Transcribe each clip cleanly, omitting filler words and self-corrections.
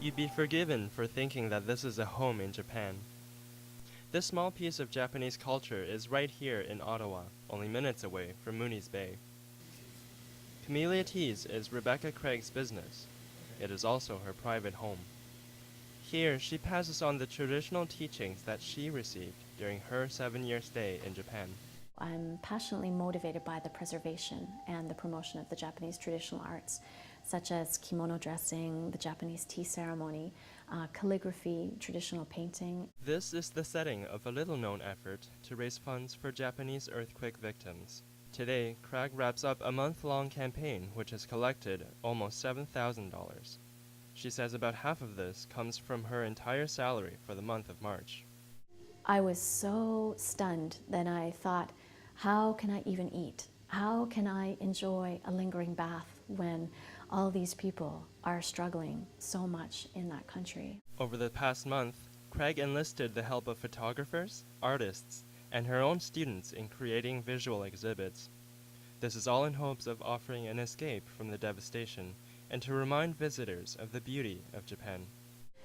You'd be forgiven for thinking that this is a home in Japan. This small piece of Japanese culture is right here in Ottawa, only minutes away from Mooney's Bay. Camellia Teas is Rebecca Craig's business. It is also her private home. Here, she passes on the traditional teachings that she received during her 7-year stay in Japan. I'm passionately motivated by the preservation and the promotion of the Japanese traditional arts, such as kimono dressing, the Japanese tea ceremony, calligraphy, traditional painting. This is the setting of a little-known effort to raise funds for Japanese earthquake victims. Today, Craig wraps up a month-long campaign which has collected almost $7,000. She says about half of this comes from her entire salary for the month of March. I was so stunned that I thought, how can I even eat? How can I enjoy a lingering bath when all these people are struggling so much in that country? Over the past month, Craig enlisted the help of photographers, artists, and her own students in creating visual exhibits. This is all in hopes of offering an escape from the devastation and to remind visitors of the beauty of Japan.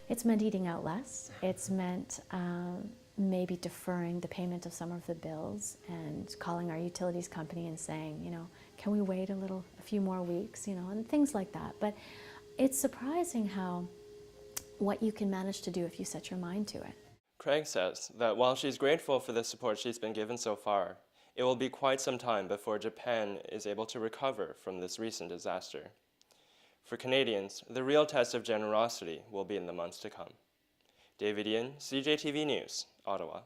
It's meant eating out less. It's meant maybe deferring the payment of some of the bills and calling our utilities company and saying, can we wait a few more weeks, and things like that. But it's surprising what you can manage to do if you set your mind to it. Craig says that while she's grateful for the support she's been given so far, it will be quite some time before Japan is able to recover from this recent disaster. For Canadians, the real test of generosity will be in the months to come. David Ian, CJTV News, Ottawa.